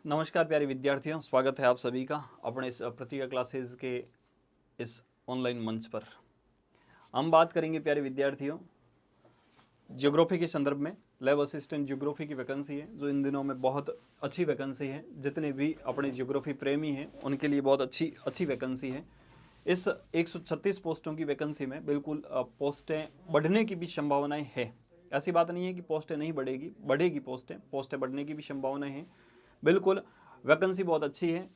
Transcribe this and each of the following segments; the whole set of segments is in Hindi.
नमस्कार प्यारे विद्यार्थियों, स्वागत है आप सभी का अपने इस प्रतिज्ञा क्लासेस के इस ऑनलाइन मंच पर। हम बात करेंगे प्यारे विद्यार्थियों ज्योग्राफी के संदर्भ में। लैब असिस्टेंट ज्योग्राफी की वैकेंसी है जो इन दिनों में बहुत अच्छी वैकेंसी है। जितने भी अपने ज्योग्राफी प्रेमी हैं उनके लिए बहुत अच्छी वैकेंसी है। इस 136 पोस्टों की वैकेंसी में बिल्कुल पोस्टें बढ़ने की भी संभावनाएं है। ऐसी बात नहीं है कि पोस्टें नहीं बढ़ेगी पोस्टें बढ़ने की भी संभावनाएं हैं। बिल्कुल वैकेंसी बहुत अच्छी है।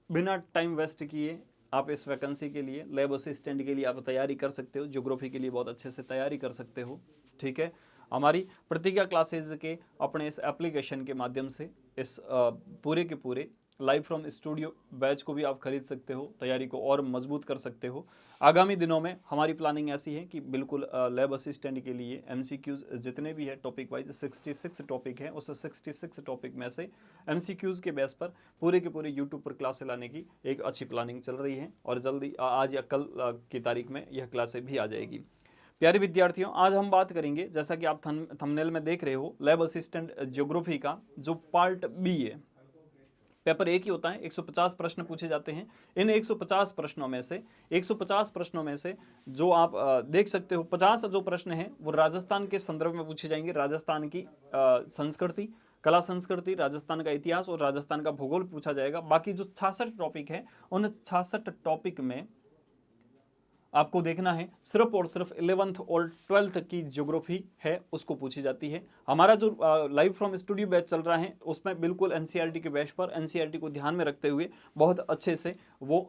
बिना टाइम वेस्ट किए आप इस वैकेंसी के लिए, लैब असिस्टेंट के लिए आप तैयारी कर सकते हो। ज्योग्राफी के लिए बहुत अच्छे से तैयारी कर सकते हो। ठीक है, हमारी प्रतिज्ञा क्लासेज के अपने इस एप्लीकेशन के माध्यम से इस पूरे के पूरे लाइव फ्रॉम स्टूडियो बैच को भी आप खरीद सकते हो, तैयारी को और मजबूत कर सकते हो। आगामी दिनों में हमारी प्लानिंग ऐसी है कि बिल्कुल लैब असिस्टेंट के लिए एमसीक्यूज जितने भी है टॉपिक वाइज 66 टॉपिक है, उस 66 टॉपिक में से एमसीक्यूज के बेस पर पूरे के पूरे यूट्यूब पर क्लासें लाने की एक अच्छी प्लानिंग चल रही है और जल्दी आज या कल की तारीख में यह क्लासें भी आ जाएगी। प्यारे विद्यार्थियों, आज हम बात करेंगे, जैसा कि आप थंबनेल में देख रहे हो, लैब असिस्टेंट ज्योग्राफी का जो पार्ट बी है। पेपर एक ही होता है, 150 प्रश्न पूछे जाते हैं। इन 150 प्रश्नों में से जो आप देख सकते हो 50 जो प्रश्न हैं वो राजस्थान के संदर्भ में पूछे जाएंगे। राजस्थान की संस्कृति, कला संस्कृति, राजस्थान का इतिहास और राजस्थान का भूगोल पूछा जाएगा। बाकी जो 66 टॉपिक है उन 66 टॉपिक में आपको देखना है सिर्फ और सिर्फ 11th और 12th की ज्योग्राफी है उसको पूछी जाती है। हमारा जो लाइव फ्रॉम स्टूडियो बैच चल रहा है उसमें बिल्कुल एनसीईआरटी के बैच पर एनसीईआरटी को ध्यान में रखते हुए बहुत अच्छे से वो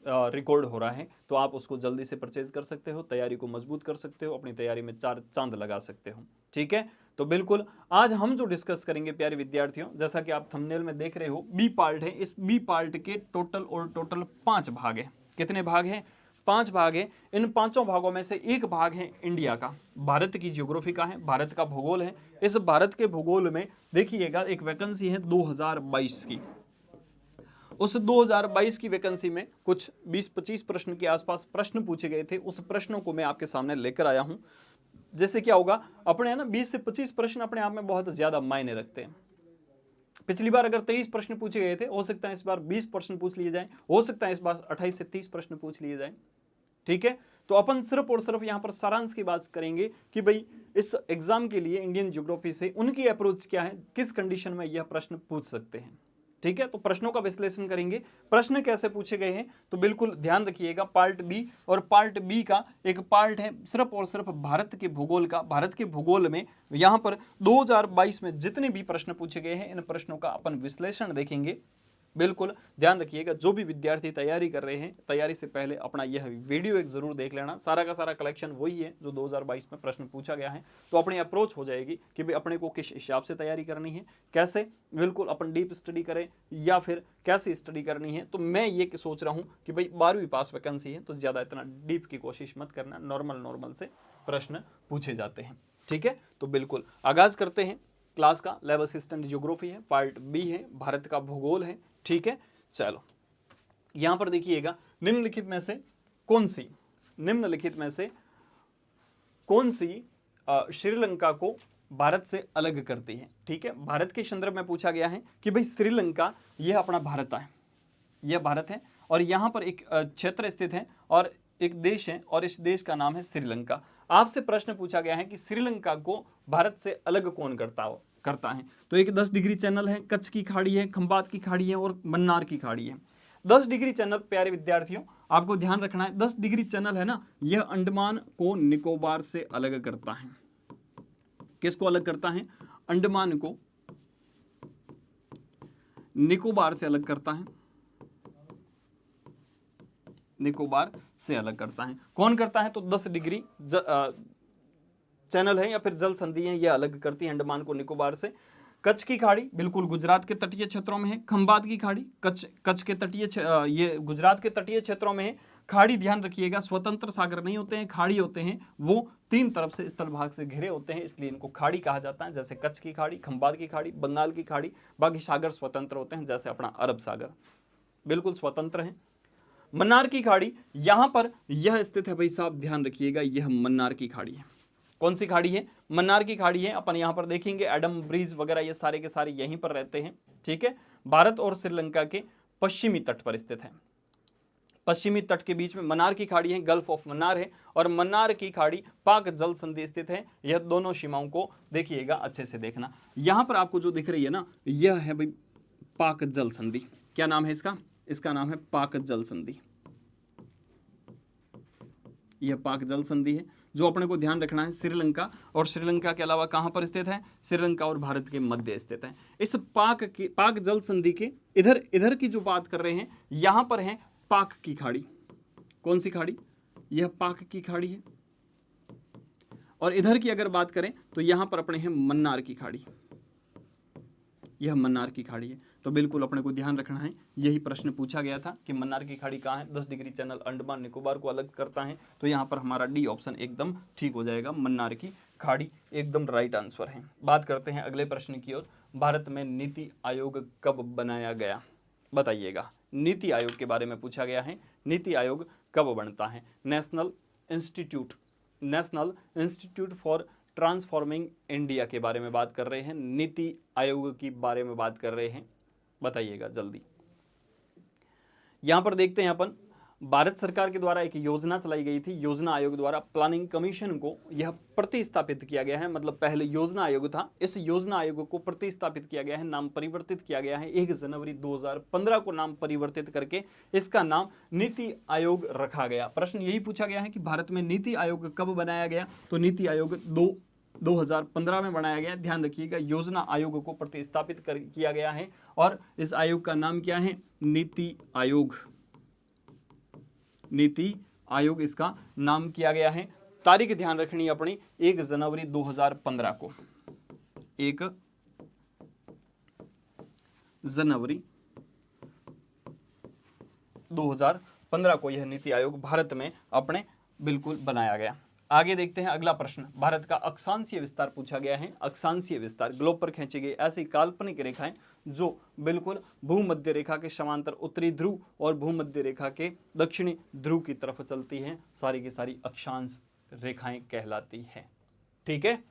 रिकॉर्ड हो रहा है। तो आप उसको जल्दी से परचेज कर सकते हो, तैयारी को मजबूत कर सकते हो, अपनी तैयारी में 4 चांद लगा सकते हो। ठीक है, तो बिल्कुल आज हम जो डिस्कस करेंगे प्यारे विद्यार्थियों, जैसा कि आप थंबनेल में देख रहे हो, बी पार्ट है। इस बी पार्ट के टोटल 5 भाग है। कितने भाग हैं? 5 भाग है। इन 5 भागों में से एक भाग है इंडिया का, भारत की ज्योग्राफी का है, भारत का भूगोल है। इस भारत के भूगोल में देखिएगा एक वैकेंसी है 2022 की। उस 2022 की वैकेंसी में कुछ 20-25 प्रश्न के आसपास प्रश्न पूछे गए थे। उस प्रश्नों को मैं आपके सामने लेकर आया हूं। जैसे क्या होगा, अपने है ना 20 से 25 प्रश्न अपने आप में बहुत ज्यादा मायने रखते हैं। पिछली बार अगर 23 प्रश्न पूछे गए थे, हो सकता है इस बार 20 प्रश्न पूछ लिए जाएं, हो सकता है इस बार 28 से 30 प्रश्न पूछ लिए जाएं। ठीक है, तो अपन सिर्फ और सिर्फ यहां पर सारांश की बात करेंगे कि भाई इस एग्जाम के लिए इंडियन ज्योग्राफी से उनकी अप्रोच क्या है, किस कंडीशन में यह प्रश्न पूछ सकते हैं। ठीक है, तो प्रश्नों का विश्लेषण करेंगे, प्रश्न कैसे पूछे गए हैं। तो बिल्कुल ध्यान रखिएगा, पार्ट बी और पार्ट बी का एक पार्ट है सिर्फ और सिर्फ भारत के भूगोल का। भारत के भूगोल में यहां पर 2022 में जितने भी प्रश्न पूछे गए हैं इन प्रश्नों का अपन विश्लेषण देखेंगे। बिल्कुल ध्यान रखिएगा, जो भी विद्यार्थी तैयारी कर रहे हैं, तैयारी से पहले अपना यह वीडियो एक जरूर देख लेना। सारा का सारा कलेक्शन वही है जो 2022 में प्रश्न पूछा गया है। तो अपनी अप्रोच हो जाएगी कि भाई अपने को किस हिसाब से तैयारी करनी है, कैसे बिल्कुल अपन डीप स्टडी करें या फिर कैसे स्टडी करनी है। तो मैं ये सोच रहा हूँ कि भाई 12वीं पास वैकेंसी है तो ज़्यादा इतना डीप की कोशिश मत करना, नॉर्मल से प्रश्न पूछे जाते हैं। ठीक है, तो बिल्कुल आगाज करते हैं क्लास का। लैब असिस्टेंट ज्योग्राफी है, पार्ट बी है, भारत का भूगोल है। ठीक है, चलो यहां पर देखिएगा, निम्नलिखित में से कौन सी श्रीलंका को भारत से अलग करती है। ठीक है, भारत के संदर्भ में पूछा गया है कि भाई श्रीलंका यह अपना भारत है, यह भारत है और यहां पर एक क्षेत्र स्थित है और एक देश है और इस देश का नाम है श्रीलंका। आपसे प्रश्न पूछा गया है कि श्रीलंका को भारत से अलग कौन करता है। तो एक 10 डिग्री चैनल है, कच्छ की खाड़ी है, खंबात की खाड़ी है और मन्नार की खाड़ी है। 10 डिग्री चैनल प्यारे विद्यार्थियों आपको ध्यान रखना है, 10 डिग्री चैनल है ना, यह अंडमान को निकोबार से अलग करता है। किसको अलग करता है? अंडमान को निकोबार से अलग करता है। निकोबार से अलग करता है। कौन करता है? तो 10 डिग्री चैनल है या फिर जल संधि है, यह अलग करती है अंडमान को निकोबार से। कच्छ की खाड़ी बिल्कुल गुजरात के तटीय क्षेत्रों में है। खंबात की खाड़ी कच्छ के तटीय ये गुजरात के तटीय क्षेत्रों में है। खाड़ी ध्यान रखिएगा, स्वतंत्र सागर नहीं होते हैं, खाड़ी होते हैं, वो 3 तरफ से स्थल भाग से घिरे होते हैं, इसलिए इनको खाड़ी कहा जाता है। जैसे कच्छ की खाड़ी, खंबात की खाड़ी, बंगाल की खाड़ी। बाकी सागर स्वतंत्र होते हैं, जैसे अपना अरब सागर बिल्कुल स्वतंत्र है। मन्नार की खाड़ी यहां पर यह स्थित है, भाई साहब ध्यान रखिएगा, यह मन्नार की खाड़ी है। कौन सी खाड़ी है? मन्नार की खाड़ी है। अपन यहां पर देखेंगे एडम ब्रिज वगैरह ये सारे के सारे यहीं पर रहते हैं, ठीक है। भारत और श्रीलंका के पश्चिमी तट पर स्थित है। पश्चिमी तट के बीच में मन्नार की खाड़ी है, गल्फ ऑफ मन्नार है, और मन्नार की खाड़ी पाक जल संधि स्थित है। यह दोनों सीमाओं को देखिएगा, अच्छे से देखना। यहां पर आपको जो दिख रही है ना, यह है भाई पाक जल संधि। क्या नाम है इसका? इसका नाम है पाक जल संधि। यह पाक जल संधि है। जो अपने को ध्यान रखना है, श्रीलंका और श्रीलंका के अलावा कहां पर स्थित है? श्रीलंका और भारत के मध्य स्थित है। इस पाक जल संधि के इधर की जो बात कर रहे हैं, यहां पर है पाक की खाड़ी। कौन सी खाड़ी? यह पाक की खाड़ी है। और इधर की अगर बात करें तो यहां पर अपने हैं मन्नार की खाड़ी। यह मन्नार की खाड़ी है। तो बिल्कुल अपने को ध्यान रखना है, यही प्रश्न पूछा गया था कि मन्नार की खाड़ी कहाँ है? 10 डिग्री चैनल अंडमान निकोबार को अलग करता है। तो यहाँ पर हमारा डी ऑप्शन एकदम ठीक हो जाएगा, मन्नार की खाड़ी एकदम राइट आंसर है। बात करते हैं अगले प्रश्न की ओर। भारत में नीति आयोग कब बनाया गया? बताइएगा। नीति आयोग के बारे में पूछा गया है। नीति आयोग कब बनता है? National institute for transforming India के बारे में बात कर रहे हैं, नीति आयोग के बारे में बात कर रहे हैं। बताइएगा जल्दी। यहां पर देखते हैं अपन, भारत सरकार के द्वारा एक योजना चलाई गई थी। योजना आयोग द्वारा प्लानिंग कमीशन को यह प्रतिस्थापित किया गया है। मतलब पहले योजना आयोग था, इस योजना आयोग को प्रतिस्थापित किया गया है, नाम परिवर्तित किया गया है। 1 जनवरी 2015 को नाम परिवर्तित करके इसका नाम नीति आयोग रखा गया। प्रश्न यही पूछा गया है कि भारत में नीति आयोग कब बनाया गया? तो नीति आयोग 2015 में बनाया गया। ध्यान रखिएगा, योजना आयोग को प्रतिस्थापित किया गया है और इस आयोग का नाम क्या है? नीति आयोग। नीति आयोग इसका नाम किया गया है। तारीख ध्यान रखनी है अपनी, 1 जनवरी 2015 को। 1 जनवरी 2015 को यह नीति आयोग भारत में अपने बिल्कुल बनाया गया। आगे देखते हैं अगला प्रश्न। भारत का अक्षांशीय विस्तार पूछा गया है। अक्षांशीय विस्तार, ग्लोब पर खींची गई ऐसी काल्पनिक रेखाएं जो बिल्कुल भूमध्य रेखा के समांतर उत्तरी ध्रुव और भूमध्य रेखा के दक्षिणी ध्रुव की तरफ चलती हैं, सारी की सारी अक्षांश रेखाएं कहलाती हैं। ठीक है।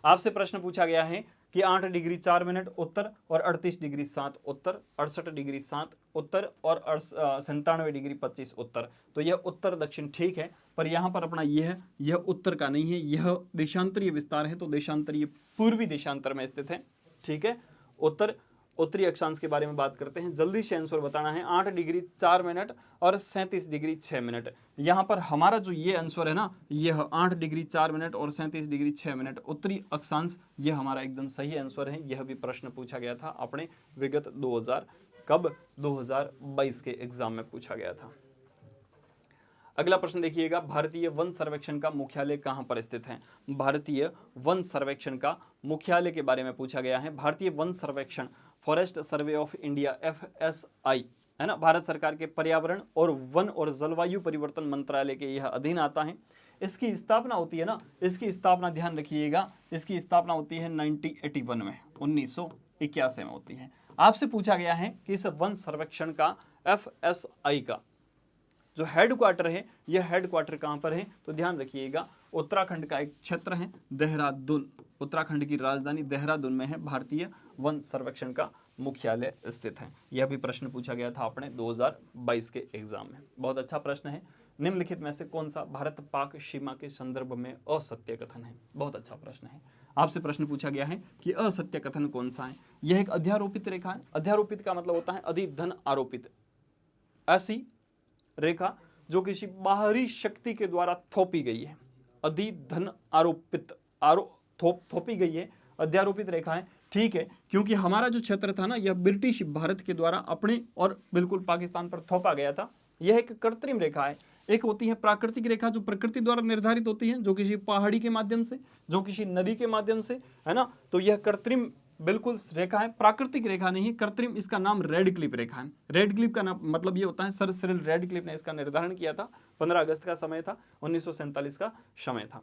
आपसे प्रश्न पूछा गया है कि 8 डिग्री 4 मिनट उत्तर और 38 डिग्री 7 उत्तर, 68 डिग्री 7 उत्तर और 97 डिग्री 25 उत्तर। तो यह उत्तर दक्षिण ठीक है, पर यहाँ पर अपना यह उत्तर का नहीं है, यह देशांतरीय विस्तार है। तो देशांतरीय पूर्वी देशांतर में स्थित है। ठीक है। उत्तरी अक्षांश के बारे में बात करते हैं। जल्दी से आंसर बताना है। 8 डिग्री 4 मिनट और 37 डिग्री 6 मिनट। यहाँ पर हमारा जो ये आंसर है ना, यह 8 डिग्री 4 मिनट और 37 डिग्री 6 मिनट उत्तरी अक्षांश, यह हमारा एकदम सही आंसर है। यह भी प्रश्न पूछा गया था अपने विगत 2022 के एग्जाम में पूछा गया था। अगला प्रश्न देखिएगा, भारतीय वन सर्वेक्षण का मुख्यालय कहां पर स्थित है? भारतीय वन सर्वेक्षण का मुख्यालय के बारे में पूछा गया है। भारतीय वन सर्वेक्षण, forest survey of India, FSI, है ना, भारत सरकार के पर्यावरण और वन और जलवायु परिवर्तन मंत्रालय के यह अधीन आता है। इसकी स्थापना होती है ना, इसकी स्थापना ध्यान रखिएगा, इसकी स्थापना होती है 1981 में, 1981 में होती है। आपसे पूछा गया है कि इस वन सर्वेक्षण का FSI का जो हेडक्वार्टर है, यह हेडक्वार्टर कहां पर है? तो ध्यान रखिएगा, उत्तराखंड का एक क्षेत्र है देहरादून, उत्तराखंड की राजधानी देहरादून में है भारतीय वन सर्वेक्षण का मुख्यालय स्थित है। यह भी प्रश्न पूछा गया था अपने 2022 के एग्जाम में। बहुत अच्छा प्रश्न है। निम्नलिखित में से कौन सा भारत पाक सीमा के संदर्भ में असत्य कथन है? बहुत अच्छा प्रश्न है। आपसे प्रश्न पूछा गया है कि असत्य कथन कौन सा है? यह एक अध्यारोपित रेखा है। अध्यारोपित का मतलब होता है अधिधन आरोपित, ऐसी रेखा जो किसी बाहरी शक्ति के द्वारा थोपी गई है। अधिधन आरोपित, थोपी गई है, अध्यारोपित रेखा है। ठीक है, क्योंकि हमारा जो क्षेत्र था ना, यह ब्रिटिश भारत के द्वारा अपने और बिल्कुल पाकिस्तान पर थोपा गया था। यह एक कृत्रिम रेखा है। एक होती है प्राकृतिक रेखा जो प्रकृति द्वारा निर्धारित होती है, जो किसी पहाड़ी के माध्यम से, जो किसी नदी के माध्यम से, है ना। तो यह कृत्रिम बिल्कुल रेखा है, प्राकृतिक रेखा नहीं है, कृत्रिम। इसका नाम रेड क्लिफ रेखा है। रेड क्लिफ का नाम मतलब ये होता है, सर सिरिल रेड क्लिफ ने इसका निर्धारण किया था। 15 अगस्त का समय था, 1947 का समय था।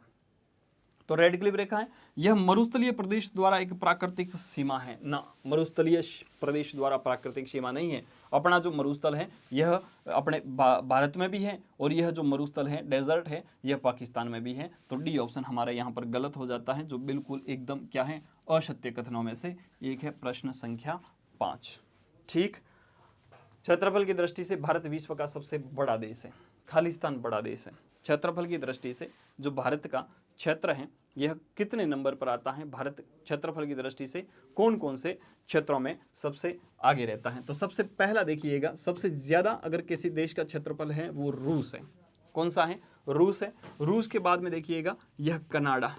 तो रेड क्लिफ रेखा है, यह मरुस्थलीय प्रदेश द्वारा एक प्राकृतिक सीमा है ना, मरुस्थलीय प्रदेश द्वारा प्राकृतिक सीमा नहीं है। अपना जो मरुस्थल है यह अपने भारत में भी है, और यह जो मरुस्थल है डेजर्ट है यह पाकिस्तान में भी है। तो डी ऑप्शन हमारा यहाँ पर गलत हो जाता है, जो बिल्कुल एकदम क्या है, असत्य कथनों में से एक है। प्रश्न संख्या 5। ठीक, क्षेत्रफल की दृष्टि से भारत विश्व का सबसे बड़ा देश है, खालिस्तान बड़ा देश है। क्षेत्रफल की दृष्टि से जो भारत का क्षेत्र है यह कितने नंबर पर आता है, भारत क्षेत्रफल की दृष्टि से कौन कौन से क्षेत्रों में सबसे आगे रहता है। तो सबसे पहला देखिएगा, सबसे ज्यादा अगर किसी देश का क्षेत्रफल है वो रूस है। कौन सा है? रूस है। रूस के बाद में देखिएगा यह कनाडा,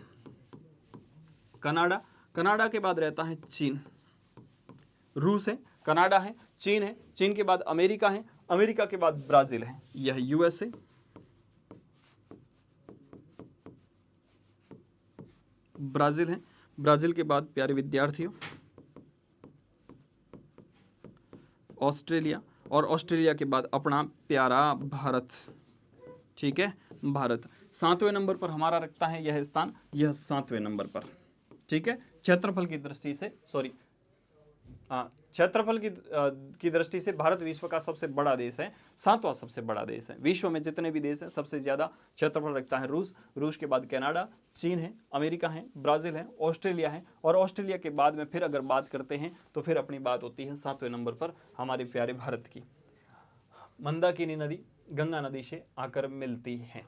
कनाडा के बाद रहता है चीन। रूस है, कनाडा है, चीन है, चीन के बाद अमेरिका है, अमेरिका के बाद ब्राजील है, यह यूएसए। ब्राजील है, ब्राजील के बाद प्यारे विद्यार्थियों ऑस्ट्रेलिया, और ऑस्ट्रेलिया के बाद अपना प्यारा भारत। ठीक है, भारत 7वें नंबर पर हमारा रखता है यह स्थान, यह 7वें नंबर पर। ठीक है, क्षेत्रफल की दृष्टि से, सॉरी क्षेत्रफल की दृष्टि से भारत विश्व का सबसे बड़ा देश है, 7वां सबसे बड़ा देश है। विश्व में जितने भी देश हैं सबसे ज्यादा क्षेत्रफल रखता है रूस, रूस के बाद कनाडा, चीन है, अमेरिका है, ब्राजील है, ऑस्ट्रेलिया है, और ऑस्ट्रेलिया के बाद में फिर अगर बात करते हैं तो फिर अपनी बात होती है 7वें नंबर पर हमारे प्यारे भारत की। मंदाकिनी नदी गंगा नदी से आकर मिलती है।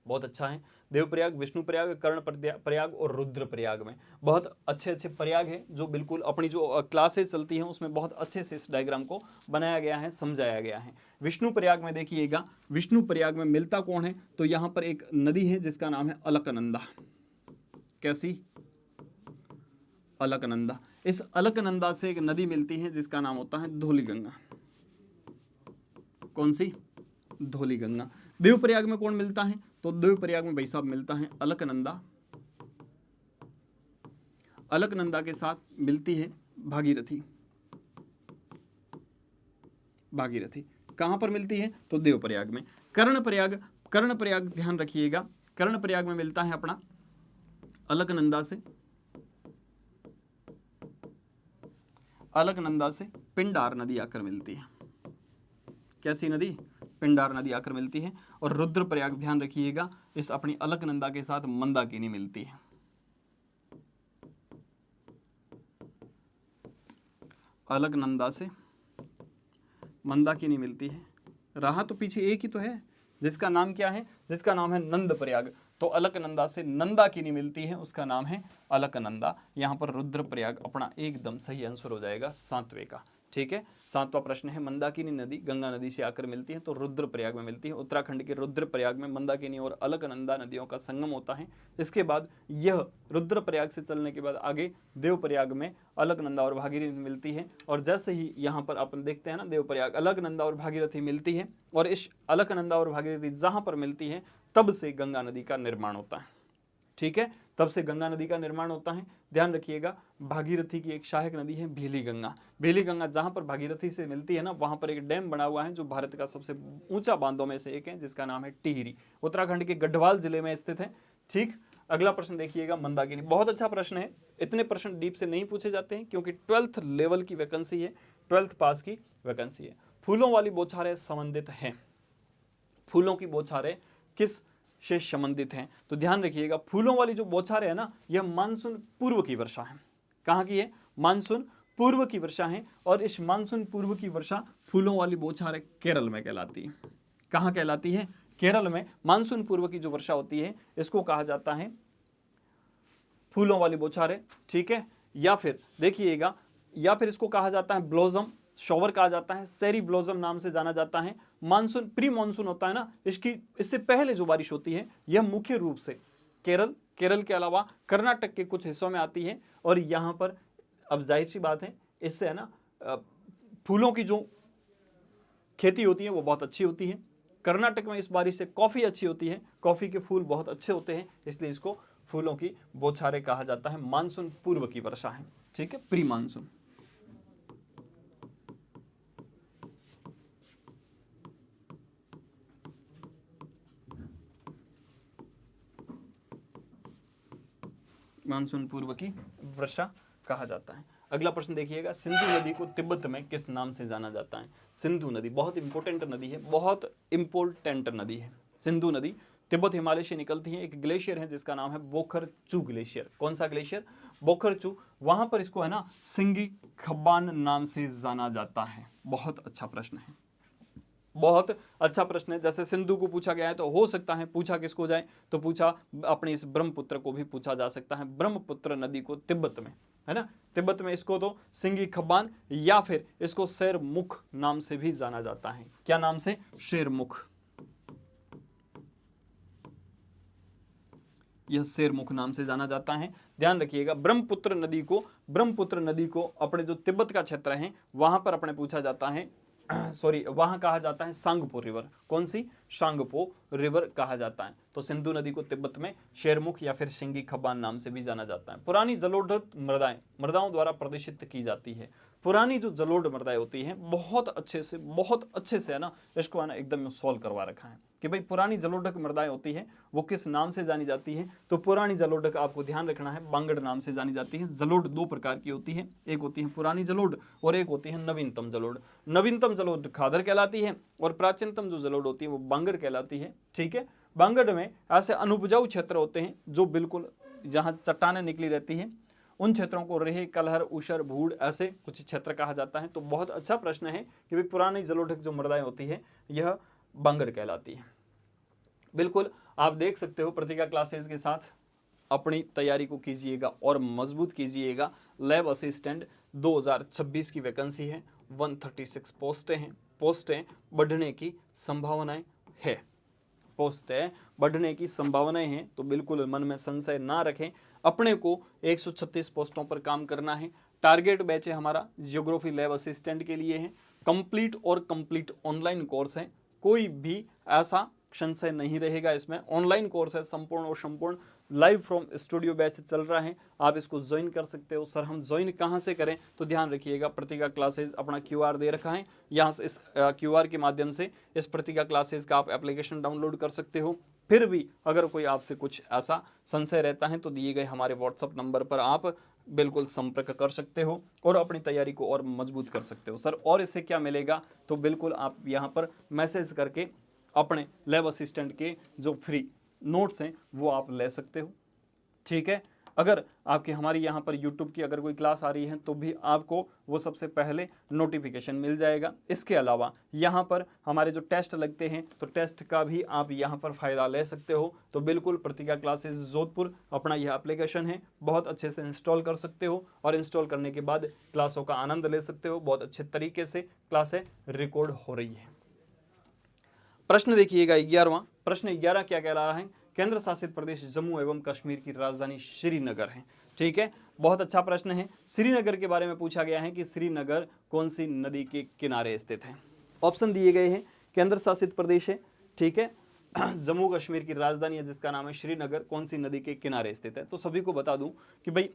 बहुत अच्छा है। देवप्रयाग, विष्णुप्रयाग, कर्ण प्रयाग और रुद्रप्रयाग में बहुत अच्छे अच्छे प्रयाग हैं, जो बिल्कुल अपनी जो क्लासेस चलती हैं उसमें बहुत अच्छे से इस डायग्राम को बनाया गया है, समझाया गया है। विष्णुप्रयाग में देखिएगा, विष्णुप्रयाग में मिलता कौन है, तो यहाँ पर एक नदी है जिसका नाम है अलकनंदा। कैसी? अलकनंदा। इस अलकनंदा से एक नदी मिलती है जिसका नाम होता है धौलीगंगा। कौन सी? धौलीगंगा। देवप्रयाग में कौन मिलता है, तो देवप्रयाग में भाई साहब मिलता है अलकनंदा। अलकनंदा के साथ मिलती है भागीरथी। भागीरथी कहां पर मिलती है, तो देवप्रयाग में। कर्णप्रयाग, कर्णप्रयाग ध्यान रखिएगा, कर्णप्रयाग में मिलता है अपना अलकनंदा से, अलकनंदा से पिंडार नदी आकर मिलती है। कैसी नदी? पिंडार नदी आकर मिलती है। और रुद्रप्रयाग ध्यान रखिएगा, इस अपनी अलकनंदा के साथ मंदाकिनी मिलती है। अलकनंदा से मंदाकिनी मिलती है। रहा तो पीछे एक ही तो है, जिसका नाम क्या है, जिसका नाम है नंदप्रयाग। तो अलकनंदा से नंदाकिनी मिलती है, उसका नाम है अलकनंदा। यहाँ पर रुद्रप्रयाग अपना एकदम सही आंसर हो जाएगा 7वें का। ठीक है, 7वां प्रश्न है, मंदाकिनी नदी गंगा नदी से आकर मिलती है तो रुद्रप्रयाग में मिलती है। उत्तराखंड के रुद्रप्रयाग में मंदाकिनी और अलकनंदा नदियों का संगम होता है। इसके बाद यह रुद्रप्रयाग से चलने के बाद आगे देवप्रयाग में अलकनंदा और भागीरथी मिलती है। और जैसे ही यहाँ पर अपन देखते हैं ना, देवप्रयाग अलकनंदा और भागीरथी मिलती है, और इस अलकनंदा और भागीरथी जहाँ पर मिलती है तब से गंगा नदी का निर्माण होता है। ठीक है, तब से गंगा नदी का निर्माण होता है। ध्यान रखिएगा, भागीरथी की एक सहायक नदी है भेली गंगा। भेली गंगा जहां पर भागीरथी से मिलती है ना, वहां पर एक डैम बना हुआ है जो भारत का सबसे ऊंचा बांधों में से एक है, जिसका नाम है टिहरी, उत्तराखंड के गढ़वाल जिले में स्थित है। ठीक, अगला प्रश्न देखिएगा, मंदाकिनी। बहुत अच्छा प्रश्न है। इतने प्रश्न डीप से नहीं पूछे जाते हैं क्योंकि 12th लेवल की वैकेंसी है, 12th पास की वैकेंसी है। फूलों वाली बौछारें संबंधित हैं। फूलों की बौछारें किस से संबंधित हैं, तो ध्यान रखिएगा, फूलों वाली जो बौछारें है ना, यह मानसून पूर्व की वर्षा है। कहां की है? मानसून पूर्व की वर्षा है। और इस मानसून पूर्व की वर्षा फूलों वाली बौछारें केरल में कहलाती है। कहां कहलाती है? केरल में मानसून पूर्व की जो वर्षा होती है इसको कहा जाता है फूलों वाली बौछारें। ठीक है, या फिर देखिएगा, या फिर इसको कहा जाता है ब्लॉसम शॉवर कहा जाता है, सेरी ब्लॉसम नाम से जाना जाता है। मानसून, प्री मानसून होता है ना, इससे पहले जो बारिश होती है यह मुख्य रूप से केरल के अलावा कर्नाटक के कुछ हिस्सों में आती है। और यहाँ पर अब जाहिर सी बात है, इससे है ना फूलों की जो खेती होती है वो बहुत अच्छी होती है। कर्नाटक में इस बारिश से कॉफी अच्छी होती है, कॉफी के फूल बहुत अच्छे होते हैं, इसलिए इसको फूलों की बौछारें कहा जाता है। मानसून पूर्व की वर्षा है। ठीक है, प्री मानसून। मानसून पूर्व की वर्षा कहा जाता है। अगला प्रश्न देखिएगा, सिंधु नदी को तिब्बत में किस नाम से जाना जाता है? सिंधु नदी बहुत इंपॉर्टेंट नदी है, बहुत इंपॉर्टेंट नदी है सिंधु नदी। तिब्बत हिमालय से निकलती है। एक ग्लेशियर है जिसका नाम है बोखरचू ग्लेशियर। कौन सा ग्लेशियर? बोखरचू। वहां पर इसको है ना सिंगी खब्बान नाम से जाना जाता है। बहुत अच्छा प्रश्न है, बहुत अच्छा प्रश्न है। जैसे सिंधु को पूछा गया है तो हो सकता है पूछा किसको जाए, तो पूछा अपने इस ब्रह्मपुत्र को भी पूछा जा सकता है। ब्रह्मपुत्र नदी को तिब्बत में, है ना, तिब्बत में इसको तो सिंगी खब्बान या फिर इसको शेरमुख नाम से भी जाना जाता है। क्या नाम से? शेरमुख। यह शेरमुख नाम से जाना जाता है। ध्यान रखिएगा, ब्रह्मपुत्र नदी को अपने जो तिब्बत का क्षेत्र है वहां पर अपने पूछा जाता है सॉरी, वहां कहा जाता है सांगपो रिवर। कौन सी? सांगपो रिवर कहा जाता है। तो सिंधु नदी को तिब्बत में शेरमुख या फिर सिंगी खब्बान नाम से भी जाना जाता है। पुरानी जलोढ़ मृदाओं द्वारा प्रदर्शित की जाती है। पुरानी जो जलोढ़ मृदाएं होती हैं बहुत अच्छे से है ना इसको है ना एकदम सॉल्व करवा रखा है कि भाई पुरानी जलोढ़ मृदाएं होती है वो किस नाम से जानी जाती है। तो पुरानी जलोढ़ आपको ध्यान रखना है बांगड़ नाम से जानी जाती है। जलोढ़ दो प्रकार की होती है, एक होती है पुरानी जलोढ़ और एक होती है नवीनतम जलोढ़। नवीनतम जलोढ़ खादर कहलाती है और प्राचीनतम जो जलोढ़ होती है वो बांगड़ कहलाती है। ठीक है, बांगड़ में ऐसे अनुपजाऊ क्षेत्र होते हैं जो बिल्कुल जहाँ चट्टानें निकली रहती हैं उन क्षेत्रों को रेह, कलहर, ऊषर, भूड़ ऐसे कुछ क्षेत्र कहा जाता है। तो बहुत अच्छा प्रश्न है कि भाई पुरानी जलोढ़ जो मृदाएं होती है यह बांगड़ कहलाती है। बिल्कुल आप देख सकते हो प्रतिज्ञा क्लासेस के साथ अपनी तैयारी को कीजिएगा और मजबूत कीजिएगा। लैब असिस्टेंट 2026 की वैकेंसी है, 136 पोस्टें बढ़ने की संभावनाएं है। पोस्टें बढ़ने की संभावनाएं हैं, तो बिल्कुल मन में संशय ना रखें। अपने को 136 पोस्टों पर काम करना है। टारगेट बैच है हमारा जियोग्राफी लैब असिस्टेंट के लिए है। कंप्लीट ऑनलाइन कोर्स है, कोई भी ऐसा संशय नहीं रहेगा इसमें। ऑनलाइन कोर्स है संपूर्ण और संपूर्ण, लाइव फ्रॉम स्टूडियो बैच चल रहा है, आप इसको ज्वाइन कर सकते हो। सर हम ज्वाइन कहाँ से करें? तो ध्यान रखिएगा प्रतिज्ञा क्लासेस अपना QR दे रखा है, यहाँ से इस QR के माध्यम से इस प्रतिज्ञा क्लासेस का आप एप्लीकेशन डाउनलोड कर सकते हो। फिर भी अगर कोई आपसे कुछ ऐसा संशय रहता है तो दिए गए हमारे व्हाट्सअप नंबर पर आप बिल्कुल संपर्क कर सकते हो और अपनी तैयारी को और मजबूत कर सकते हो। सर और इससे क्या मिलेगा? तो बिल्कुल आप यहाँ पर मैसेज करके अपने लैब असिस्टेंट के जो फ्री नोट्स हैं वो आप ले सकते हो। ठीक है, अगर आपकी हमारी यहाँ पर YouTube की अगर कोई क्लास आ रही है तो भी आपको वो सबसे पहले नोटिफिकेशन मिल जाएगा। इसके अलावा यहाँ पर हमारे जो टेस्ट लगते हैं तो टेस्ट का भी आप यहाँ पर फ़ायदा ले सकते हो। तो बिल्कुल प्रतिज्ञा क्लासेस जोधपुर अपना यह एप्लीकेशन है, बहुत अच्छे से इंस्टॉल कर सकते हो और इंस्टॉल करने के बाद क्लासों का आनंद ले सकते हो। बहुत अच्छे तरीके से क्लासें रिकॉर्ड हो रही है। प्रश्न देखिएगा 11वां प्रश्न। 11 क्या कह रहा है? केंद्र शासित प्रदेश जम्मू एवं कश्मीर की राजधानी श्रीनगर है। ठीक है, बहुत अच्छा प्रश्न है। श्रीनगर के बारे में पूछा गया है कि श्रीनगर कौन सी नदी के किनारे स्थित है। ऑप्शन दिए गए हैं, केंद्र शासित प्रदेश है, ठीक है, जम्मू कश्मीर की राजधानी है जिसका नाम है श्रीनगर, कौन सी नदी के किनारे स्थित है। तो सभी को बता दूं कि भाई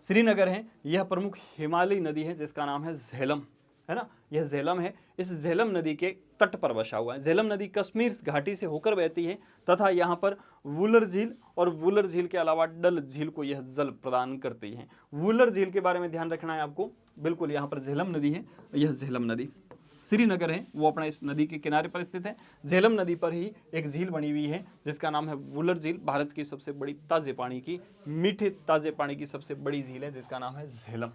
श्रीनगर है, यह प्रमुख हिमालयी नदी है जिसका नाम है झेलम, है ना, यह झेलम है। इस झेलम नदी के तट पर बसा हुआ है। झेलम नदी कश्मीर घाटी से होकर बहती है तथा यहाँ पर वुलर झील और वुलर झील के अलावा डल झील को यह जल प्रदान करती है। वुलर झील के बारे में ध्यान रखना है आपको। बिल्कुल यहाँ पर झेलम नदी है, यह झेलम नदी श्रीनगर है वो अपना इस नदी के किनारे पर स्थित है। झेलम नदी पर ही एक झील बनी हुई है जिसका नाम है वुलर झील। भारत की सबसे बड़ी ताजे पानी की, मीठे ताजे पानी की सबसे बड़ी झील है जिसका नाम है झेलम।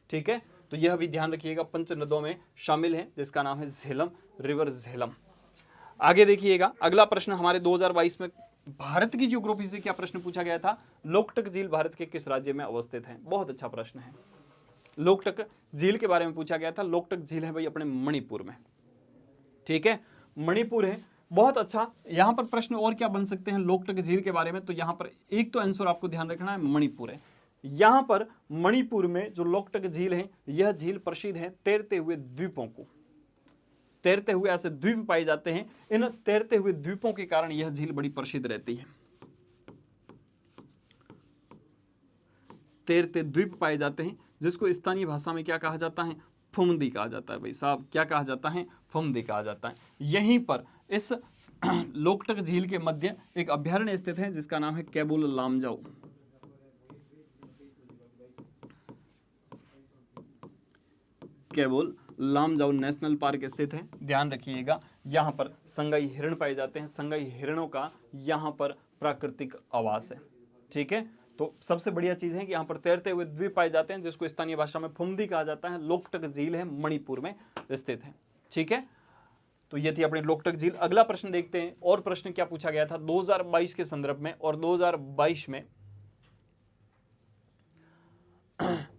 ठीक है, तो यह भी ध्यान रखिएगा, पंच नदों में शामिल है जिसका नाम है झेलम, रिवर झेलम। आगे देखिएगा, अगला प्रश्न हमारे 2022 में भारत की ज्योग्राफी से क्या प्रश्न पूछा गया था? लोकटक झील भारत के किस राज्य में अवस्थित है? बहुत अच्छा प्रश्न है। लोकटक झील के बारे में पूछा गया था। लोकटक झील है भाई अपने मणिपुर में। ठीक है, मणिपुर है। बहुत अच्छा, यहां पर प्रश्न और क्या बन सकते हैं लोकटक झील के बारे में? तो यहां पर एक तो आंसर आपको ध्यान रखना है, मणिपुर है। यहां पर मणिपुर में जो लोकटक झील है, यह झील प्रसिद्ध है तैरते हुए द्वीपों को, तैरते हुए ऐसे द्वीप पाए जाते हैं। इन तैरते हुए द्वीपों के कारण यह झील बड़ी प्रसिद्ध रहती है। तैरते द्वीप पाए जाते हैं जिसको स्थानीय भाषा में क्या कहा जाता है? फुमदी कहा जाता है। भाई साहब क्या कहा जाता है? फुमदी कहा जाता है। यहीं पर इस लोकटक झील के मध्य एक अभ्यारण्य स्थित है जिसका नाम है कैबुल लामजाओ। केवल लामजाओ नेशनल पार्क स्थित है। ध्यान रखिएगा, यहाँ पर संगाई हिरण पाए जाते हैं। संगाई हिरणों का यहाँ पर प्राकृतिक आवास है। ठीक है, तो सबसे बढ़िया चीज है कि यहाँ पर तैरते हुए द्वीप पाए जाते हैं, जिसको स्थानीय भाषा में फुमदी कहा जाता है। लोकटक झील है, मणिपुर में स्थित है। ठीक है, तो ये थी अपनी लोकटक झील। अगला प्रश्न देखते हैं, और प्रश्न क्या पूछा गया था 2022 के संदर्भ में। और 2022 में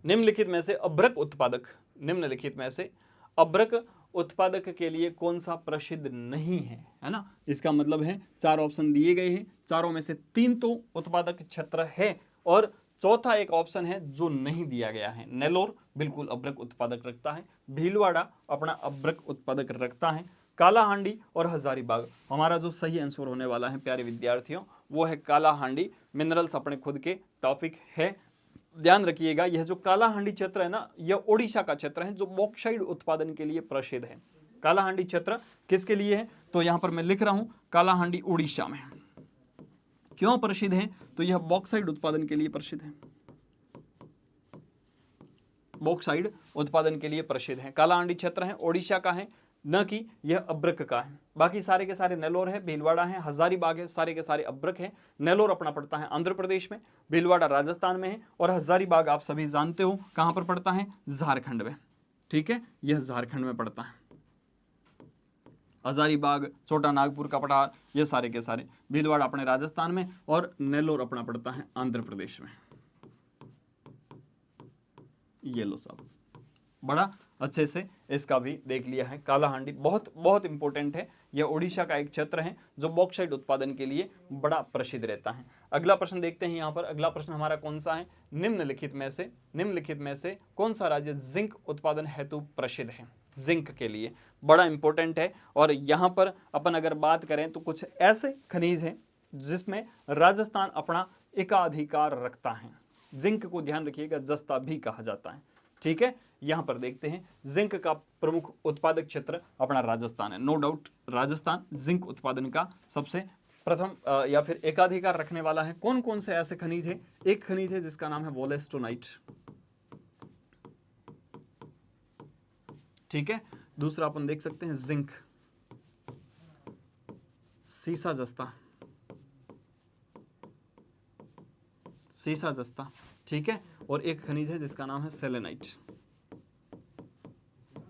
निम्नलिखित में से अभ्रक उत्पादक, निम्नलिखित में से अभ्रक उत्पादक के लिए कौन सा प्रसिद्ध नहीं है ना। इसका मतलब है 4 ऑप्शन दिए गए हैं, चारों में से 3 तो उत्पादक क्षेत्र है और चौथा एक ऑप्शन है जो नहीं दिया गया है। नेलोर बिल्कुल अभ्रक उत्पादक रखता है, भीलवाड़ा अपना अभ्रक उत्पादक रखता है, कालाहांडी और हजारीबाग। हमारा जो सही आंसर होने वाला है प्यारे विद्यार्थियों वो है कालाहांडी। मिनरल्स अपने खुद के टॉपिक है। ध्यान रखिएगा, यह जो कालाहांडी क्षेत्र है ना, यह ओडिशा का क्षेत्र है जो बॉक्साइट उत्पादन के लिए प्रसिद्ध है। कालाहांडी क्षेत्र किसके लिए है, तो यहां पर मैं लिख रहा हूं कालाहांडी ओडिशा में। क्यों प्रसिद्ध है, तो यह बॉक्साइट उत्पादन के लिए प्रसिद्ध है। बॉक्साइट उत्पादन के लिए प्रसिद्ध है। कालाहांडी क्षेत्र है, ओडिशा का है, न कि यह अभ्रक का है। बाकी सारे के सारे नेलोर है, भीलवाड़ा है, हजारीबाग है, सारे के सारे अभ्रक है। नेलोर अपना पड़ता है आंध्र प्रदेश में, भीलवाड़ा राजस्थान में है और हजारीबाग आप सभी जानते हो कहां पर पड़ता है, झारखंड में। ठीक है, यह झारखंड में पड़ता है। हजारीबाग, छोटा नागपुर का पठार, ये सारे के सारे। भीलवाड़ा अपने राजस्थान में और नेलोर अपना पड़ता है आंध्र प्रदेश में। ये लो साहब, बड़ा अच्छे से इसका भी देख लिया है। कालाहांडी बहुत बहुत इंपॉर्टेंट है। यह ओडिशा का एक क्षेत्र है जो बॉक्साइट उत्पादन के लिए बड़ा प्रसिद्ध रहता है। अगला प्रश्न देखते हैं यहाँ पर। अगला प्रश्न हमारा कौन सा है, निम्नलिखित में से कौन सा राज्य जिंक उत्पादन हेतु प्रसिद्ध है। जिंक के लिए बड़ा इंपॉर्टेंट है। और यहाँ पर अपन अगर बात करें तो कुछ ऐसे खनिज हैं जिसमें राजस्थान अपना एकाधिकार रखता है। जिंक को ध्यान रखिएगा, जस्ता भी कहा जाता है। ठीक है, यहां पर देखते हैं जिंक का प्रमुख उत्पादक क्षेत्र अपना राजस्थान है। नो डाउट राजस्थान जिंक उत्पादन का सबसे प्रथम या फिर एकाधिकार रखने वाला है। कौन कौन से ऐसे खनिज है, एक खनिज है जिसका नाम है वोलेस्टोनाइट। ठीक है, दूसरा अपन देख सकते हैं जिंक, सीसा जस्ता, सीसा जस्ता। ठीक है, और एक खनिज है जिसका नाम है सेलेनाइट।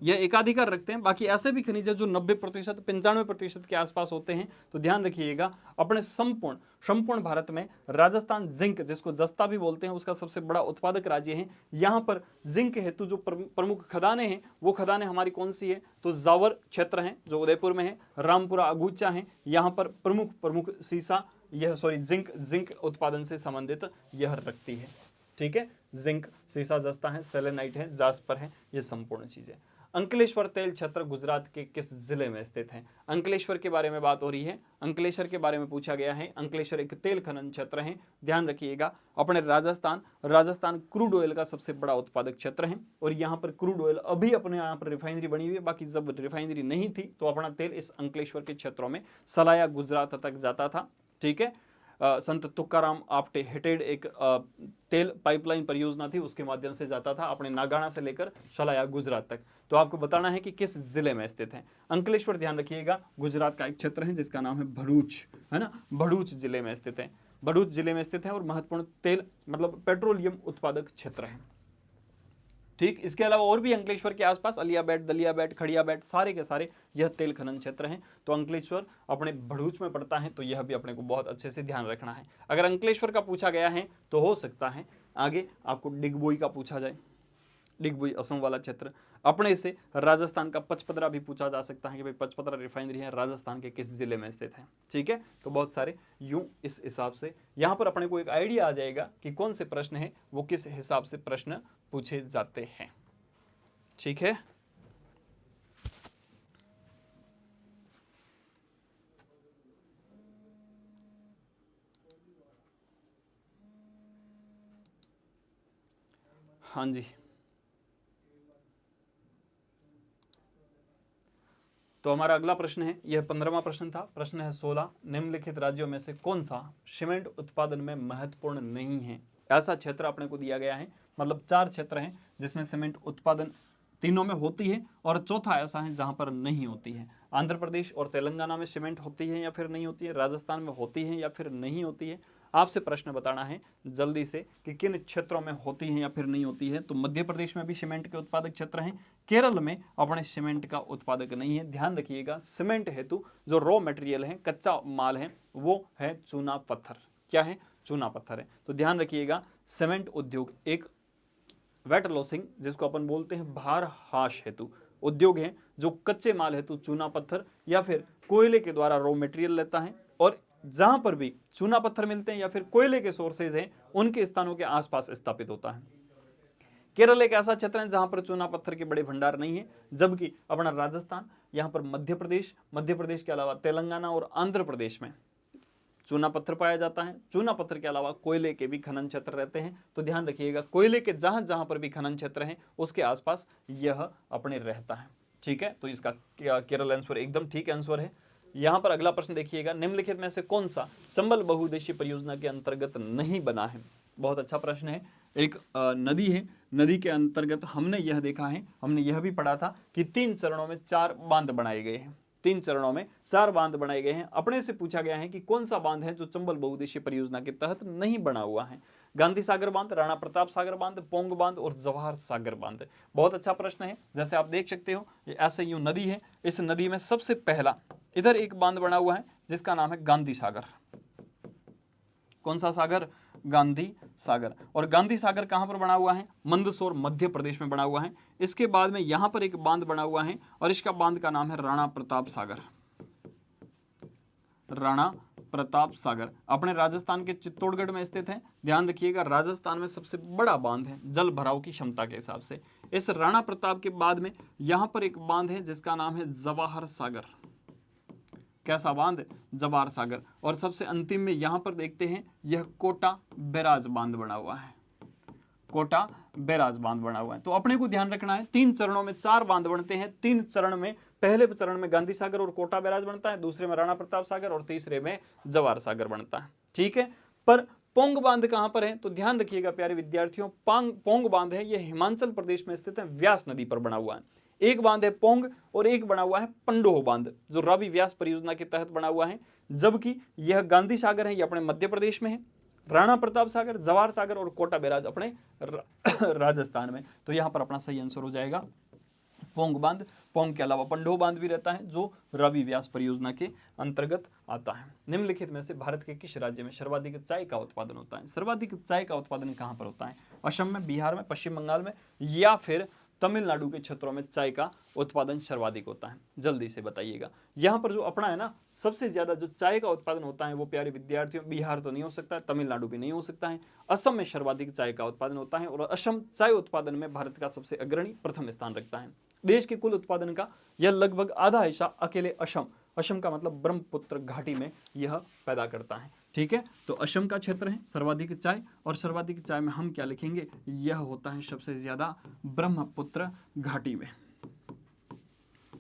यह एकाधिकार रखते हैं। बाकी ऐसे भी खनिज है जो 90% 95% के आसपास होते हैं। तो ध्यान रखिएगा, अपने संपूर्ण भारत में राजस्थान जिंक, जिसको जस्ता भी बोलते हैं, उसका सबसे बड़ा उत्पादक राज्य है। यहाँ पर जिंक हेतु जो प्रमुख खदानें हैं वो खदानें हमारी कौन सी है, तो जावर क्षेत्र है जो उदयपुर में है, रामपुरा अगुचा है। यहाँ पर प्रमुख सीसा जिंक उत्पादन से संबंधित यह रखती है। ठीक है, जिंक, सीसा जस्ता है, सेलेनाइट है, जास्पर है, ये संपूर्ण चीजें। अंकलेश्वर तेल क्षेत्र गुजरात के किस जिले में स्थित है। अंकलेश्वर के बारे में बात हो रही है, अंकलेश्वर के बारे में पूछा गया है। अंकलेश्वर एक तेल खनन क्षेत्र है। ध्यान रखिएगा, अपने राजस्थान क्रूड ऑयल का सबसे बड़ा उत्पादक क्षेत्र है। और यहाँ पर क्रूड ऑयल अभी अपने यहाँ पर रिफाइनरी बनी हुई है। बाकी जब रिफाइनरी नहीं थी तो अपना तेल इस अंकलेश्वर के क्षेत्रों में सलाया गुजरात तक जाता था। ठीक है, संत तुकाराम आपटे हेटेड एक तेल पाइपलाइन परियोजना थी, उसके माध्यम से जाता था अपने नागाना से लेकर शलाया गुजरात तक। तो आपको बताना है कि किस जिले में स्थित है। अंकलेश्वर ध्यान रखिएगा गुजरात का एक क्षेत्र है जिसका नाम है भरूच, है ना, भरूच जिले में स्थित है। भरूच जिले में स्थित है और महत्वपूर्ण तेल मतलब पेट्रोलियम उत्पादक क्षेत्र है। ठीक, इसके अलावा और भी अंकलेश्वर के आसपास अलियाबैट, दलियाबैट, खड़ियाबैट, सारे के सारे यह तेल खनन क्षेत्र हैं। तो अंकलेश्वर अपने भरूच में पड़ता है, तो यह भी अपने को बहुत अच्छे से ध्यान रखना है। अगर अंकलेश्वर का पूछा गया है तो हो सकता है आगे आपको डिगबोई का पूछा जाए। डिगबोई असम वाला क्षेत्र। अपने से राजस्थान का पचपदरा भी पूछा जा सकता है कि भाई पचपदरा रिफाइनरी है राजस्थान के किस जिले में स्थित है। ठीक है, तो बहुत सारे यूं इस हिसाब से यहाँ पर अपने को एक आइडिया आ जाएगा कि कौन से प्रश्न है वो किस हिसाब से प्रश्न पूछे जाते हैं। ठीक है, हाँ जी, तो हमारा अगला प्रश्न है, यह 15वां प्रश्न था। प्रश्न है 16, निम्नलिखित राज्यों में से कौन सा सीमेंट उत्पादन में महत्वपूर्ण नहीं है। ऐसा क्षेत्र अपने को दिया गया है, मतलब 4 क्षेत्र हैं जिसमें सीमेंट उत्पादन तीनों में होती है, और चौथा ऐसा है जहां पर नहीं होती है। आंध्र प्रदेश और तेलंगाना में सीमेंट होती है या फिर नहीं होती है, राजस्थान में होती है या फिर नहीं होती है। आपसे प्रश्न बताना है जल्दी से कि किन क्षेत्रों में होती है या फिर नहीं होती है। तो मध्य प्रदेश में भी सीमेंट के उत्पादक क्षेत्र हैं, केरल में अपने सीमेंट का उत्पादक नहीं है। ध्यान रखिएगा, सीमेंट हेतु जो रॉ मटेरियल है, कच्चा माल है, वो है चूना पत्थर। क्या है? चूना पत्थर है। तो ध्यान रखिएगा, सीमेंट उद्योग एक वेट लॉसिंग, जिसको अपन बोलते हैं भार हाश हेतु उद्योग है, जो कच्चे माल हेतु चूना पत्थर या फिर कोयले के द्वारा रॉ मटेरियल लेता है, और जहां पर भी चूना पत्थर मिलते हैं या फिर कोयले के सोर्सेज हैं, उनके स्थानों के आसपास स्थापित होता है। केरल एक ऐसा क्षेत्र है जहां पर चूना पत्थर के बड़े भंडार नहीं है, जबकि अपना राजस्थान, यहां पर मध्य प्रदेश के अलावा तेलंगाना और आंध्र प्रदेश में चूना पत्थर पाया जाता है। चूना पत्थर के अलावा कोयले के भी खनन क्षेत्र रहते हैं। तो ध्यान रखिएगा, कोयले के जहां जहां पर भी खनन क्षेत्र हैं, उसके आसपास यह अपने रहता है। ठीक है, तो इसका केरल आंसर एकदम ठीक आंसर है। यहां पर अगला प्रश्न देखिएगा, निम्नलिखित में से कौन सा चंबल बहुउद्देशीय परियोजना के अंतर्गत नहीं बना है? बहुत अच्छा प्रश्न है। एक नदी है, नदी के अंतर्गत हमने यह देखा है, हमने यह भी पढ़ा था कि 3 चरणों में 4 बांध बनाए गए हैं। 3 चरणों में 4 बांध बनाए गए हैं। अपने से पूछा गया है कि कौन सा बांध है जो चंबल बहुउद्देशीय परियोजना के तहत नहीं बना हुआ है? गांधी सागर बांध, राणा प्रताप सागर बांध, पोंग बांध और जवाहर सागर बांध। बहुत अच्छा प्रश्न है। जैसे आप देख सकते हो, ऐसे यूं नदी है, इस नदी में सबसे पहला इधर एक बांध बना हुआ है जिसका नाम है गांधी सागर। कौन सा सागर? गांधी सागर। और गांधी सागर कहां पर बना हुआ है? मंदसौर मध्य प्रदेश में बना हुआ है। इसके बाद में यहां पर एक बांध बना हुआ है और इसका बांध का नाम है राणा प्रताप सागर। राणा प्रताप सागर अपने राजस्थान के चित्तौड़गढ़ में स्थित है। ध्यान रखिएगा, राजस्थान में सबसे बड़ा बांध है जल भराव की क्षमता के हिसाब से। इस राणा प्रताप के बाद में यहां पर एक बांध है जिसका नाम है जवाहर सागर। कैसा बांध? जवाहर सागर। और सबसे अंतिम में यहां पर देखते हैं, यह कोटा बैराज बांध बना हुआ है। कोटा बैराज बांध बना हुआ है। तो अपने को ध्यान रखना है, 3 चरणों में 4 बांध बनते हैं। 3 चरण में, पहले चरण में गांधी सागर और कोटा बैराज बनता है, दूसरे में राणा प्रताप सागर और तीसरे में जवाहर सागर बनता है। ठीक है, पर पोंग बांध कहां पर है? तो ध्यान रखिएगा प्यारे विद्यार्थियों, पोंग बांध है, यह हिमाचल प्रदेश में स्थित है, व्यास नदी पर बना हुआ है। एक बांध है पोंग और एक बना हुआ है पंडोह बांध, जो रावी व्यास परियोजना के तहत बना हुआ है। जबकि यह गांधी सागर है, यह अपने मध्य प्रदेश में है। राणा प्रताप सागर, जवाहर सागर और कोटा बैराज अपने राजस्थान में। तो यहां पर अपना सही आंसर हो जाएगा पोंग बांध। पोंग के अलावा पंडोह बांध भी रहता है, जो रवि व्यास परियोजना के अंतर्गत आता है। निम्नलिखित में से भारत के किस राज्य में सर्वाधिक चाय का उत्पादन होता है? सर्वाधिक चाय का उत्पादन कहां पर होता है? असम में, बिहार में, पश्चिम बंगाल में या फिर तमिलनाडु के क्षेत्रों में चाय का उत्पादन सर्वाधिक होता है? जल्दी से बताइएगा। यहां पर जो अपना है ना, सबसे ज्यादा जो चाय का उत्पादन होता है वो प्यारे विद्यार्थियों, बिहार तो नहीं हो सकता है, तमिलनाडु भी नहीं हो सकता है, असम में सर्वाधिक चाय का उत्पादन होता है। और असम चाय उत्पादन में भारत का सबसे अग्रणी प्रथम स्थान रखता है। देश के कुल उत्पादन का यह लगभग आधा हिस्सा अकेले असम का मतलब ब्रह्मपुत्र घाटी में यह पैदा करता है। ठीक है, तो असम का क्षेत्र है सर्वाधिक चाय, और सर्वाधिक चाय में हम क्या लिखेंगे? यह होता है सबसे ज्यादा ब्रह्मपुत्र घाटी में।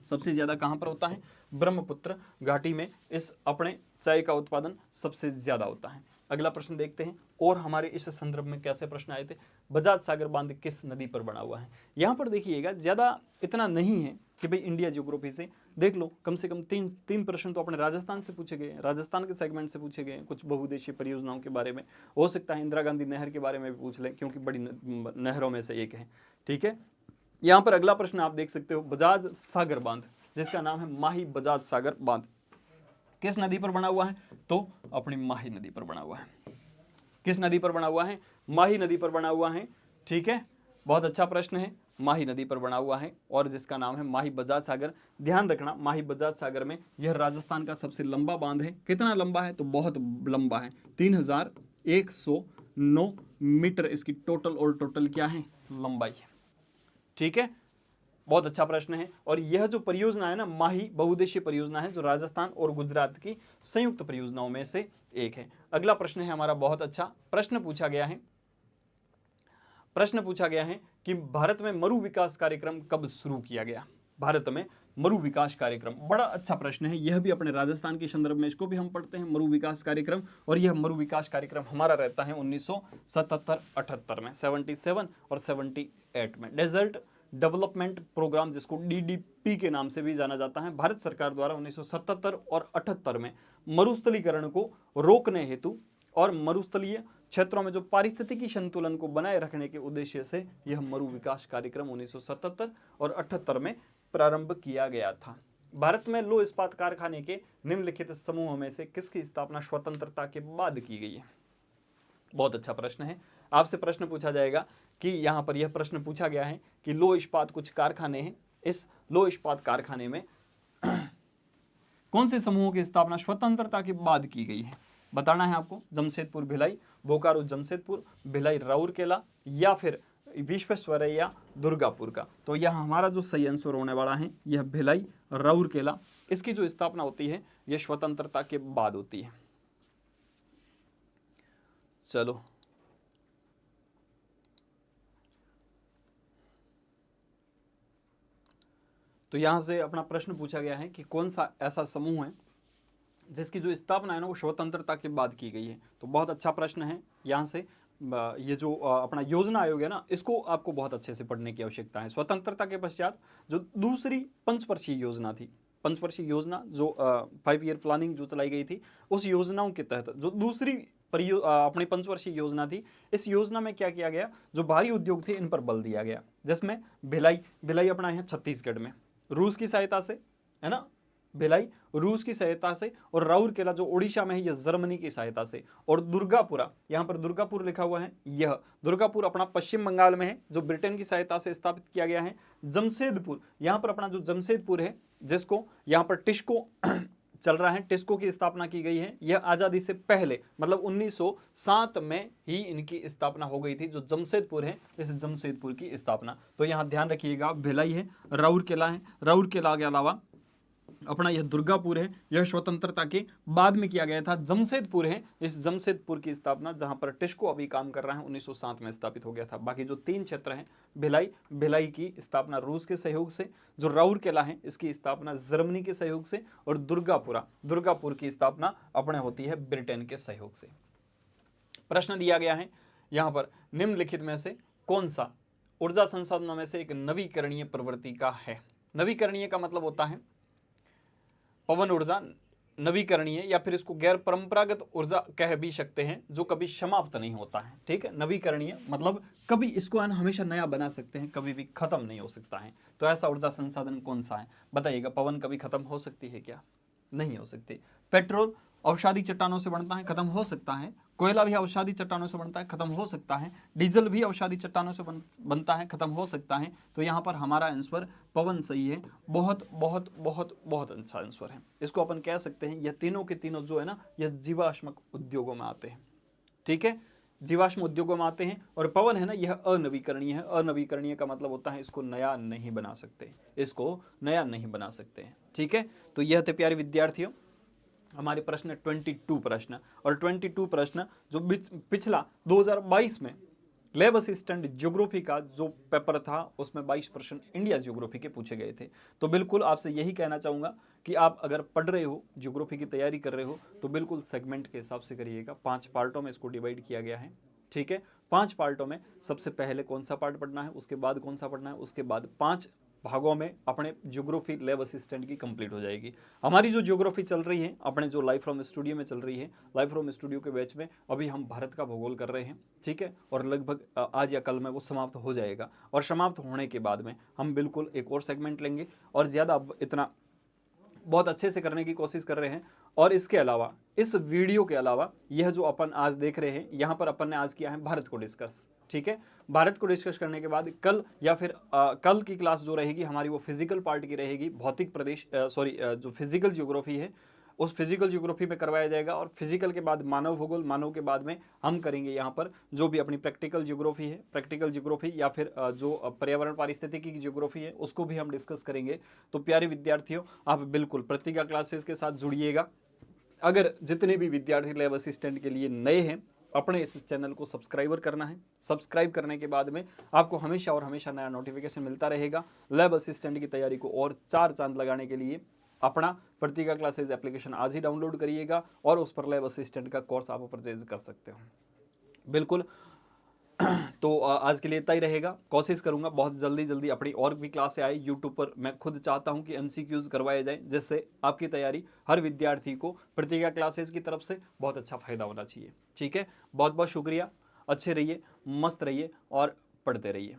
सबसे ज्यादा कहां पर होता है? ब्रह्मपुत्र घाटी में इस अपने चाय का उत्पादन सबसे ज्यादा होता है। अगला प्रश्न देखते हैं, और हमारे इस संदर्भ में कैसे प्रश्न आए थे? बजाज सागर बांध किस नदी पर बना हुआ है? यहां पर देखिएगा, ज्यादा इतना नहीं है कि भाई इंडिया ज्योग्राफी से देख लो, कम से कम तीन प्रश्न तो अपने राजस्थान से पूछे गए, राजस्थान के सेगमेंट से पूछे गए, कुछ बहुउद्देशीय परियोजनाओं के बारे में। हो सकता है इंदिरा गांधी नहर के बारे में भी पूछ ले, क्योंकि बड़ी नहरों में से एक है। ठीक है, यहां पर अगला प्रश्न आप देख सकते हो, बजाज सागर बांध, जिसका नाम है माही बजाज सागर बांध, किस नदी पर बना हुआ है? तो अपनी माही नदी पर बना हुआ है। किस नदी पर बना हुआ है? माही नदी पर बना हुआ है। ठीक है, बहुत अच्छा प्रश्न है। माही नदी पर बना हुआ है और जिसका नाम है माही बजाज सागर। ध्यान रखना, माही बजाज सागर में यह राजस्थान का सबसे लंबा बांध है। कितना लंबा है? तो बहुत लंबा है, 3109 मीटर इसकी टोटल क्या है? लंबाई है। ठीक है, बहुत अच्छा प्रश्न है। और यह जो परियोजना है ना, माही बहुउद्देशीय परियोजना है, जो राजस्थान और गुजरात की संयुक्त परियोजनाओं में से एक है। अगला प्रश्न है हमारा, बहुत अच्छा प्रश्न पूछा गया है कि भारत में मरु विकास कार्यक्रम कब शुरू किया गया? भारत में मरु विकास कार्यक्रम, बड़ा अच्छा प्रश्न है। यह भी अपने राजस्थान के संदर्भ में, इसको भी हम पढ़ते हैं, मरु विकास कार्यक्रम। और यह मरु विकास कार्यक्रम हमारा रहता है 1977-78 में, 77 और 78 में। डेजर्ट डेवलपमेंट प्रोग्राम, जिसको DDP के नाम से भी जाना जाता है, भारत सरकार द्वारा 1977 और 78 में मरुस्थलीकरण को रोकने हेतु और मरुस्थलीय क्षेत्रों में जो पारिस्थितिकी संतुलन को बनाए रखने के उद्देश्य से यह मरु विकास कार्यक्रम 1977 और 78 में प्रारंभ किया गया था। भारत में लौह इस्पात कारखाने के निम्नलिखित समूहों में से किसकी स्थापना स्वतंत्रता के बाद की गई है? बहुत अच्छा प्रश्न है। आपसे प्रश्न पूछा जाएगा कि यहाँ पर यह प्रश्न पूछा गया है कि लौह इस्पात कुछ कारखाने हैं, इस लौह इस्पात कारखाने में कौन से समूहों की स्थापना स्वतंत्रता के बाद की गई है? बताना है आपको। जमशेदपुर भिलाई, बोकारो जमशेदपुर, भिलाई राउरकेला या फिर विश्वेश्वरैया दुर्गापुर का। तो यह हमारा जो सही आंसर होने वाला है यह भिलाई राउरकेला। इसकी जो स्थापना होती है यह स्वतंत्रता के बाद होती है। चलो तो यहां से अपना प्रश्न पूछा गया है कि कौन सा ऐसा समूह है जिसकी जो स्थापना है ना वो स्वतंत्रता के बाद की गई है। तो बहुत अच्छा प्रश्न है। यहाँ से ये जो अपना योजना आयोग है ना, इसको आपको बहुत अच्छे से पढ़ने की आवश्यकता है। स्वतंत्रता के पश्चात जो दूसरी पंचवर्षीय योजना थी, पंचवर्षीय योजना जो 5 ईयर प्लानिंग जो चलाई गई थी, उस योजनाओं के तहत जो दूसरी अपनी पंचवर्षीय योजना थी, इस योजना में क्या किया गया, जो भारी उद्योग थे इन पर बल दिया गया, जिसमें भिलाई अपना है छत्तीसगढ़ में रूस की सहायता से, है ना, भिलाई रूस की सहायता से, और राउरकेला जो उड़ीसा में है यह जर्मनी की सहायता से, और दुर्गापुरा, यहाँ पर दुर्गापुर लिखा हुआ है, यह दुर्गापुर अपना पश्चिम बंगाल में है जो ब्रिटेन की सहायता से स्थापित किया गया है। जमशेदपुर, यहाँ पर अपना जो जमशेदपुर है जिसको यहाँ पर टिस्को चल रहा है, टिस्को की स्थापना की गई है। यह आज़ादी से पहले मतलब 1907 में ही इनकी स्थापना हो गई थी। जो जमशेदपुर है, इस जमशेदपुर की स्थापना, तो यहाँ ध्यान रखिएगा, भिलाई है, राउरकेला है, राउरकेला के अलावा अपना यह दुर्गापुर है, यह स्वतंत्रता के बाद में किया गया था। जमशेदपुर है, इस जमशेदपुर की स्थापना जहां पर टिस्को अभी काम कर रहा है 1907 में स्थापित हो गया था। बाकी जो 3 क्षेत्र हैं, भिलाई की स्थापना रूस के सहयोग से, जो राउरकेला है इसकी स्थापना जर्मनी के सहयोग से, और दुर्गापुर की स्थापना अपने होती है ब्रिटेन के सहयोग से। प्रश्न दिया गया है यहां पर, निम्नलिखित में से कौन सा ऊर्जा संसाधनों में से एक नवीकरणीय प्रवृत्ति का है? नवीकरणीय का मतलब होता है पवन ऊर्जा, नवीकरणीय या फिर इसको गैर परंपरागत ऊर्जा कह भी सकते हैं, जो कभी समाप्त नहीं होता है। ठीक है, नवीकरणीय मतलब कभी इसको हमेशा नया बना सकते हैं, कभी भी खत्म नहीं हो सकता है। तो ऐसा ऊर्जा संसाधन कौन सा है बताइएगा? पवन कभी खत्म हो सकती है क्या? नहीं हो सकती। पेट्रोल अवसादी चट्टानों से बनता है, खत्म हो सकता है। कोयला भी अवसादी चट्टानों से बनता है, खत्म हो सकता है। डीजल भी अवसादी चट्टानों से बनता है, खत्म हो सकता है। तो यहाँ पर हमारा आंसर पवन सही है। बहुत बहुत बहुत बहुत अच्छा आंसर है। इसको अपन कह सकते हैं यह तीनों के तीनों जो है ना, यह जीवाश्म उद्योगों में आते हैं। ठीक है, जीवाश्म उद्योगों में आते हैं। और पवन है ना, यह अनवीकरणीय है। अनवीकरणीय का मतलब होता है इसको नया नहीं बना सकते, इसको नया नहीं बना सकते हैं। ठीक है, तो यह थे प्यारे विद्यार्थियों हमारे प्रश्न 22 प्रश्न। और 22 प्रश्न जो पिछला 2022 में लैब असिस्टेंट ज्योग्राफी का जो पेपर था उसमें 22 प्रश्न इंडिया ज्योग्राफी के पूछे गए थे। तो बिल्कुल आपसे यही कहना चाहूँगा कि आप अगर पढ़ रहे हो, ज्योग्राफी की तैयारी कर रहे हो, तो बिल्कुल सेगमेंट के हिसाब से करिएगा। 5 पार्टों में इसको डिवाइड किया गया है। ठीक है, 5 पार्टों में सबसे पहले कौन सा पार्ट पढ़ना है, उसके बाद कौन सा पढ़ना है, उसके बाद 5 भागों में अपने ज्योग्राफी लैब असिस्टेंट की कंप्लीट हो जाएगी। हमारी जो ज्योग्राफी चल रही है अपने जो लाइव फ्रॉम स्टूडियो में चल रही है, लाइव फ्रॉम स्टूडियो के बैच में अभी हम भारत का भूगोल कर रहे हैं। ठीक है, और लगभग आज या कल में वो समाप्त हो जाएगा। और समाप्त होने के बाद में हम बिल्कुल एक और सेगमेंट लेंगे और ज़्यादा इतना बहुत अच्छे से करने की कोशिश कर रहे हैं। और इसके अलावा इस वीडियो के अलावा यह जो अपन आज देख रहे हैं, यहाँ पर अपन ने आज किया है भारत को डिस्कस। ठीक है, भारत को डिस्कस करने के बाद कल या फिर कल की क्लास जो रहेगी हमारी वो फिजिकल पार्ट की रहेगी। भौतिक प्रदेश जो फिजिकल ज्योग्राफी है उस फिजिकल ज्योग्राफी में करवाया जाएगा। और फिजिकल के बाद मानव भूगोल, मानव के बाद में हम करेंगे यहाँ पर जो भी अपनी प्रैक्टिकल ज्योग्राफी है, प्रैक्टिकल ज्योग्राफी या फिर जो पर्यावरण पारिस्थितिकी की ज्योग्राफी है उसको भी हम डिस्कस करेंगे। तो प्यारे विद्यार्थियों, आप बिल्कुल प्रतिज्ञा क्लासेस के साथ जुड़िएगा। अगर जितने भी विद्यार्थी लैब असिस्टेंट के लिए नए हैं, अपने इस चैनल को सब्सक्राइबर करना है। सब्सक्राइब करने के बाद में आपको हमेशा और हमेशा नया नोटिफिकेशन मिलता रहेगा। लैब असिस्टेंट की तैयारी को और 4 चांद लगाने के लिए अपना प्रतिज्ञा क्लासेस एप्लीकेशन आज ही डाउनलोड करिएगा और उस पर लैब असिस्टेंट का कोर्स आप परचेज कर सकते हो। बिल्कुल तो आज के लिए इतना ही रहेगा। कोशिश करूंगा बहुत जल्दी अपनी और भी क्लासें आए यूट्यूब पर। मैं खुद चाहता हूं कि MCQs करवाए जाएं, जिससे आपकी तैयारी हर विद्यार्थी को प्रतिज्ञा क्लासेस की तरफ से बहुत अच्छा फायदा होना चाहिए। ठीक है, बहुत बहुत शुक्रिया। अच्छे रहिए, मस्त रहिए और पढ़ते रहिए।